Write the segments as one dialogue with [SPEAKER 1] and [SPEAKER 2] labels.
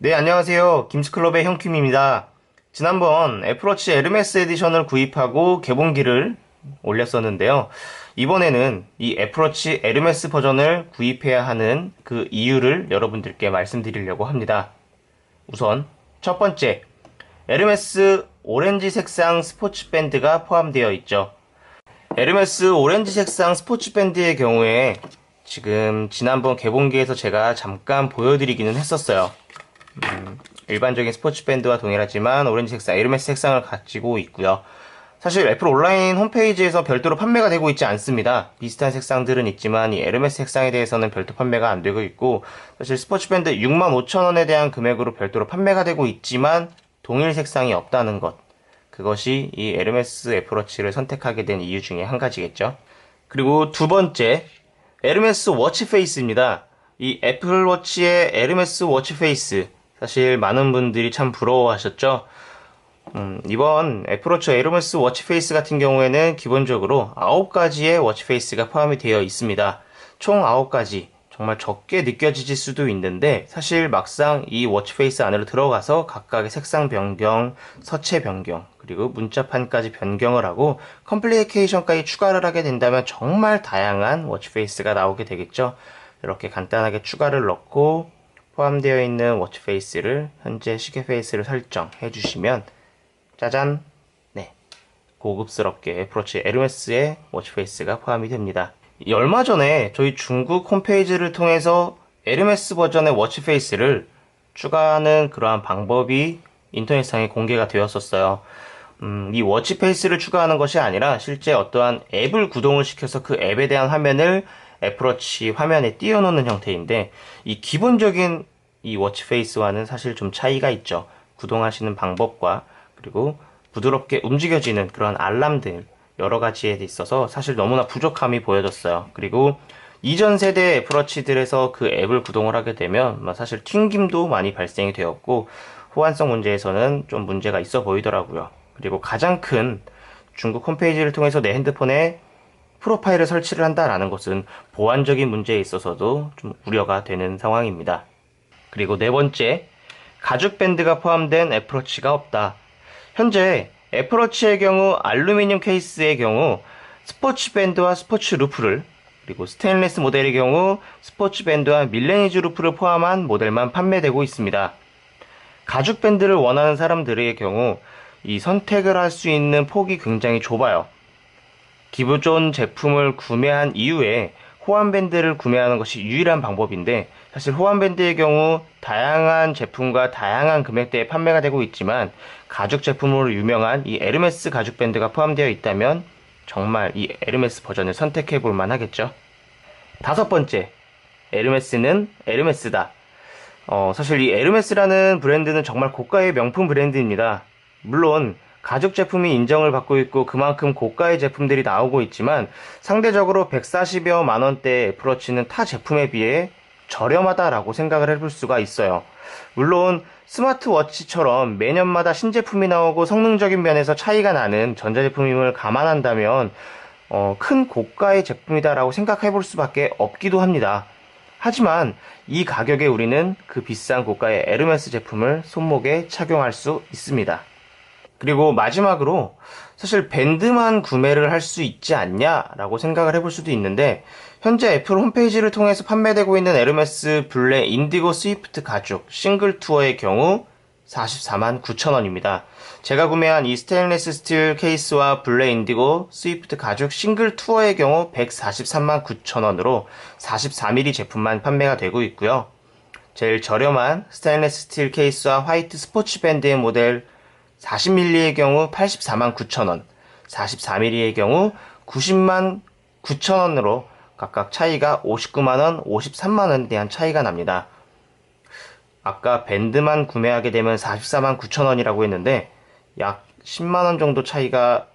[SPEAKER 1] 네, 안녕하세요. 김스클럽의 형킴입니다. 지난번 애플워치 에르메스 에디션을 구입하고 개봉기를 올렸었는데요. 이번에는 이 애플워치 에르메스 버전을 구입해야 하는 그 이유를 여러분들께 말씀드리려고 합니다. 우선 첫 번째, 에르메스 오렌지 색상 스포츠 밴드가 포함되어 있죠. 에르메스 오렌지 색상 스포츠 밴드의 경우에 지금 지난번 개봉기에서 제가 잠깐 보여드리기는 했었어요. 일반적인 스포츠 밴드와 동일하지만 오렌지 색상, 에르메스 색상을 가지고 있고요. 사실 애플 온라인 홈페이지에서 별도로 판매가 되고 있지 않습니다. 비슷한 색상들은 있지만 이 에르메스 색상에 대해서는 별도 판매가 안 되고 있고, 사실 스포츠 밴드 65,000원에 대한 금액으로 별도로 판매가 되고 있지만 동일 색상이 없다는 것, 그것이 이 에르메스 애플워치를 선택하게 된 이유 중에 한 가지겠죠. 그리고 두 번째, 에르메스 워치 페이스입니다. 이 애플워치의 에르메스 워치 페이스, 사실 많은 분들이 참 부러워하셨죠. 이번 애플워치 에르메스 워치 페이스 같은 경우에는 기본적으로 9가지의 워치 페이스가 포함이 되어 있습니다. 총 9가지. 정말 적게 느껴질 수도 있는데 사실 막상 이 워치 페이스 안으로 들어가서 각각의 색상 변경, 서체 변경, 그리고 문자판까지 변경을 하고 컴플리케이션까지 추가를 하게 된다면 정말 다양한 워치 페이스가 나오게 되겠죠. 이렇게 간단하게 추가를 넣고 포함되어 있는 워치 페이스를 현재 시계 페이스를 설정해 주시면 짜잔! 네, 고급스럽게 애플워치 에르메스의 워치 페이스가 포함이 됩니다. 얼마 전에 저희 중국 홈페이지를 통해서 에르메스 버전의 워치 페이스를 추가하는 그러한 방법이 인터넷상에 공개가 되었었어요. 이 워치 페이스를 추가하는 것이 아니라 실제 어떠한 앱을 구동을 시켜서 그 앱에 대한 화면을 애플워치 화면에 띄워놓는 형태인데, 이 기본적인 이 워치 페이스와는 사실 좀 차이가 있죠. 구동하시는 방법과 그리고 부드럽게 움직여지는 그런 알람들 여러 가지에 있어서 사실 너무나 부족함이 보여졌어요. 그리고 이전 세대 애플워치들에서 그 앱을 구동을 하게 되면 사실 튕김도 많이 발생이 되었고 호환성 문제에서는 좀 문제가 있어 보이더라고요. 그리고 가장 큰 중국 홈페이지를 통해서 내 핸드폰에 프로파일을 설치를 한다라는 것은 보안적인 문제에 있어서도 좀 우려가 되는 상황입니다. 그리고 네 번째, 가죽 밴드가 포함된 애플워치가 없다. 현재 애플워치의 경우 알루미늄 케이스의 경우 스포츠 밴드와 스포츠 루프를, 그리고 스테인리스 모델의 경우 스포츠 밴드와 밀레니즈 루프를 포함한 모델만 판매되고 있습니다. 가죽 밴드를 원하는 사람들의 경우 이 선택을 할 수 있는 폭이 굉장히 좁아요. 기존 제품을 구매한 이후에 호환 밴드를 구매하는 것이 유일한 방법인데, 사실 호환 밴드의 경우 다양한 제품과 다양한 금액대에 판매가 되고 있지만 가죽 제품으로 유명한 이 에르메스 가죽 밴드가 포함되어 있다면 정말 이 에르메스 버전을 선택해 볼 만하겠죠. 다섯 번째, 에르메스는 에르메스다. 사실 이 에르메스라는 브랜드는 정말 고가의 명품 브랜드입니다. 물론 가죽 제품이 인정을 받고 있고 그만큼 고가의 제품들이 나오고 있지만 상대적으로 140여만 원대의 애플워치는 타 제품에 비해 저렴하다라고 생각을 해볼 수가 있어요. 물론 스마트워치처럼 매년마다 신제품이 나오고 성능적인 면에서 차이가 나는 전자제품임을 감안한다면 큰 고가의 제품이다라고 생각해 볼 수밖에 없기도 합니다. 하지만 이 가격에 우리는 그 비싼 고가의 에르메스 제품을 손목에 착용할 수 있습니다. 그리고 마지막으로 사실 밴드만 구매를 할 수 있지 않냐라고 생각을 해볼 수도 있는데, 현재 애플 홈페이지를 통해서 판매되고 있는 에르메스 블레 인디고 스위프트 가죽 싱글 투어의 경우 44만 9천 원입니다. 제가 구매한 이 스테인리스 스틸 케이스와 블레 인디고 스위프트 가죽 싱글 투어의 경우 143만 9천 원으로 44mm 제품만 판매가 되고 있고요. 제일 저렴한 스테인리스 스틸 케이스와 화이트 스포츠 밴드의 모델 40mm의 경우 84만 9천원, 44mm의 경우 90만 9천원으로 각각 차이가 59만원, 53만원에 대한 차이가 납니다. 아까 밴드만 구매하게 되면 44만 9천원이라고 했는데 약 10만원 정도 차이가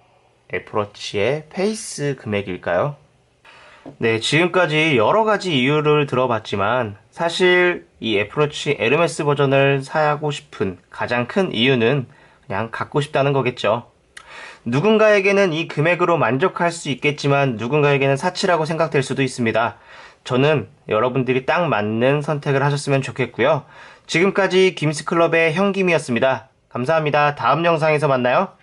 [SPEAKER 1] 애플워치의 페이스 금액일까요? 네, 지금까지 여러 가지 이유를 들어봤지만 사실 이 애플워치 에르메스 버전을 사고 싶은 가장 큰 이유는 그냥 갖고 싶다는 거겠죠. 누군가에게는 이 금액으로 만족할 수 있겠지만 누군가에게는 사치라고 생각될 수도 있습니다. 저는 여러분들이 딱 맞는 선택을 하셨으면 좋겠고요. 지금까지 김스클럽의 형김이었습니다. 감사합니다. 다음 영상에서 만나요.